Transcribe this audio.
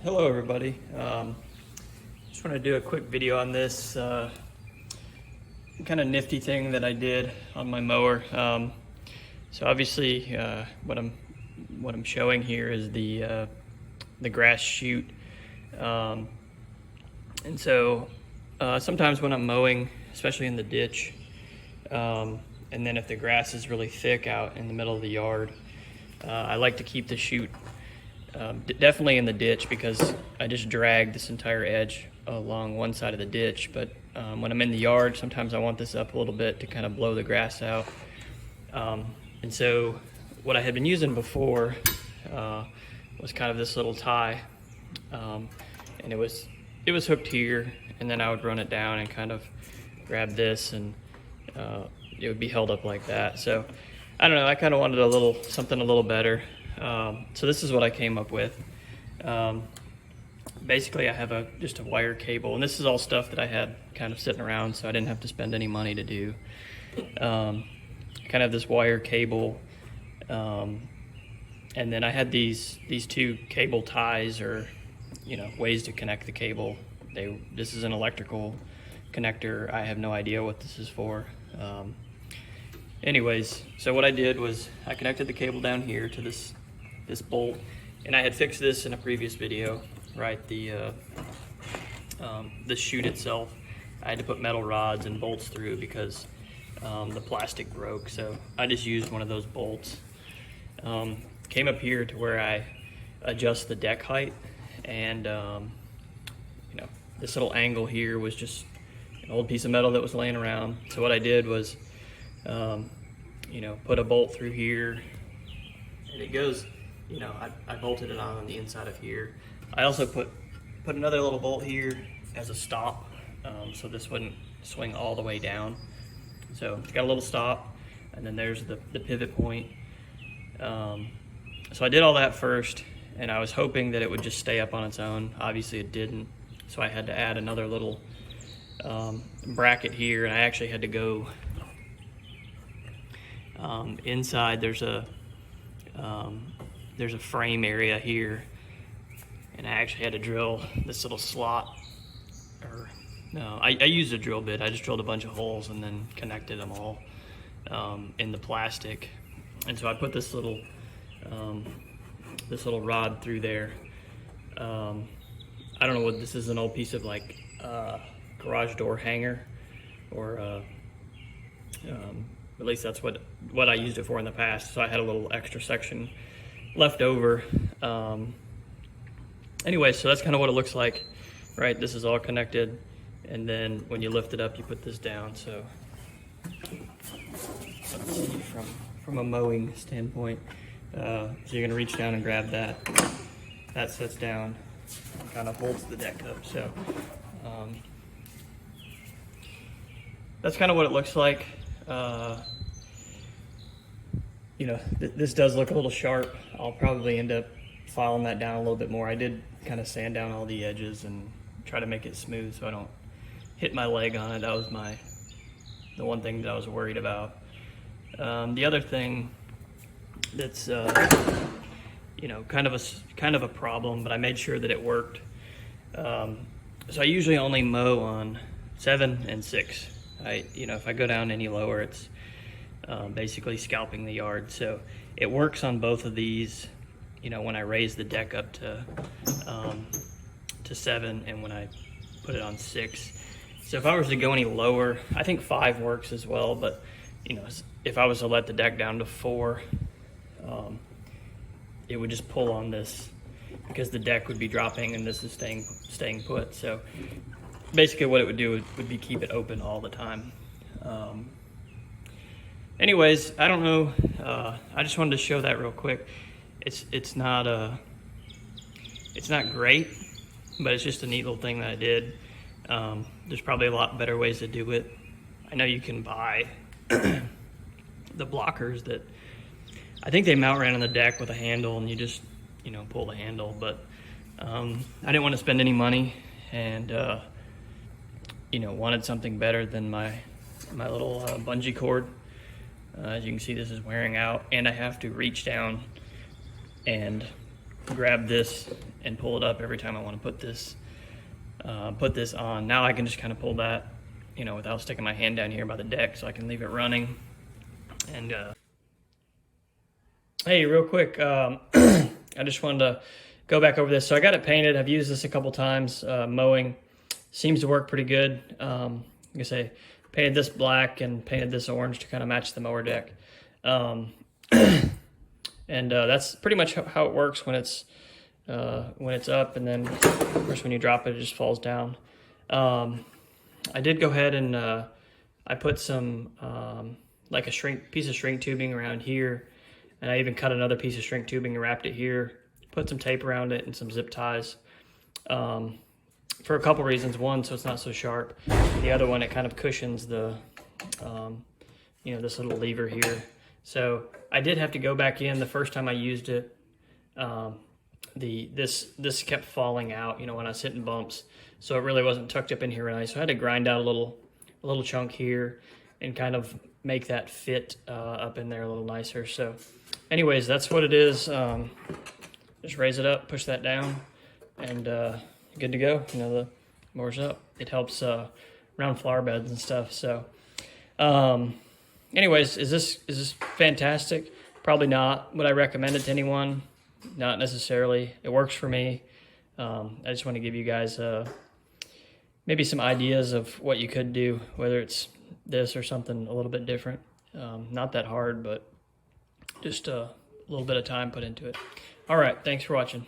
Hello everybody. Just want to do a quick video on this kind of nifty thing that I did on my mower. So obviously what I'm showing here is the grass chute. And so sometimes when I'm mowing, especially in the ditch, and then if the grass is really thick out in the middle of the yard, I like to keep the chute definitely in the ditch, because I just drag this entire edge along one side of the ditch. But when I'm in the yard, sometimes I want this up a little bit to kind of blow the grass out. And so what I had been using before was kind of this little tie, and it was hooked here, and then I would run it down and kind of grab this, and it would be held up like that. So I don't know, I kind of wanted something a little better. So this is what I came up with. Basically I have just a wire cable, and this is all stuff that I had kind of sitting around, so I didn't have to spend any money to do. Kind of this wire cable, and then I had these two cable ties, or ways to connect the cable. This is an electrical connector. I have no idea what this is for. Anyways, so what I did was I connected the cable down here to this bolt, and I had fixed this in a previous video, right? The chute itself, I had to put metal rods and bolts through because the plastic broke, so I just used one of those bolts. Came up here to where I adjust the deck height, and this little angle here was just an old piece of metal that was laying around. So what I did was put a bolt through here, and it goes, I bolted it on the inside of here. I also put another little bolt here as a stop, so this wouldn't swing all the way down. So it's got a little stop, and then there's the pivot point. So I did all that first, and I was hoping that it would just stay up on its own. Obviously it didn't, so I had to add another little bracket here, and I actually had to go inside. There's a frame area here, and I actually had to drill this little slot, or no, I used a drill bit. I just drilled a bunch of holes and then connected them all in the plastic. And so I put this little rod through there. I don't know what this is, an old piece of like garage door hanger, or at least that's what I used it for in the past. So I had a little extra section left over. Anyway, so that's kind of what it looks like, right? This is all connected, and then when you lift it up, you put this down. So let's see, from a mowing standpoint, so you're gonna reach down and grab that. That sits down and kind of holds the deck up. So that's kind of what it looks like. This does look a little sharp. I'll probably end up filing that down a little bit more. I did kind of sand down all the edges and try to make it smooth so I don't hit my leg on it. That was the one thing that I was worried about. The other thing that's kind of a problem, but I made sure that it worked. So I usually only mow on 7 and 6. If I go down any lower, it's basically scalping the yard. So it works on both of these, when I raise the deck up to 7, and when I put it on 6. So if I was to go any lower, I think 5 works as well. But if I was to let the deck down to 4, it would just pull on this, because the deck would be dropping and this is staying put. So basically what it would do would be keep it open all the time. Anyways, I don't know. I just wanted to show that real quick. It's not great, but it's just a neat little thing that I did. There's probably a lot better ways to do it. I know you can buy the blockers that I think they mount right on the deck with a handle, and you just pull the handle. But I didn't want to spend any money, and wanted something better than my little bungee cord. As you can see, this is wearing out, and I have to reach down and grab this and pull it up every time I want to put this on. Now I can just kind of pull that, you know, without sticking my hand down here by the deck, so I can leave it running. And hey, real quick, I just wanted to go back over this. So I got it painted. I've used this a couple times. Mowing seems to work pretty good. Like I say, painted this black and painted this orange to kind of match the mower deck. And that's pretty much how it works when it's up, and then of course when you drop it, it just falls down. I did go ahead and I put some like a piece of shrink tubing around here, and I even cut another piece of shrink tubing and wrapped it here. Put some tape around it and some zip ties for a couple reasons. One, so it's not so sharp. The other one, it kind of cushions the you know, this little lever here. So I did have to go back in the first time I used it. This kept falling out, you know, when I was hitting bumps. So it really wasn't tucked up in here right. So I had to grind out a little chunk here and kind of make that fit up in there a little nicer. So anyways, that's what it is. Just raise it up, push that down, and good to go. You know, the mower's up. It helps around flower beds and stuff. So anyways, is this fantastic? Probably not. Would I recommend it to anyone? Not necessarily. It works for me. I just want to give you guys maybe some ideas of what you could do, whether it's this or something a little bit different. Not that hard, but just a little bit of time put into it. All right, thanks for watching.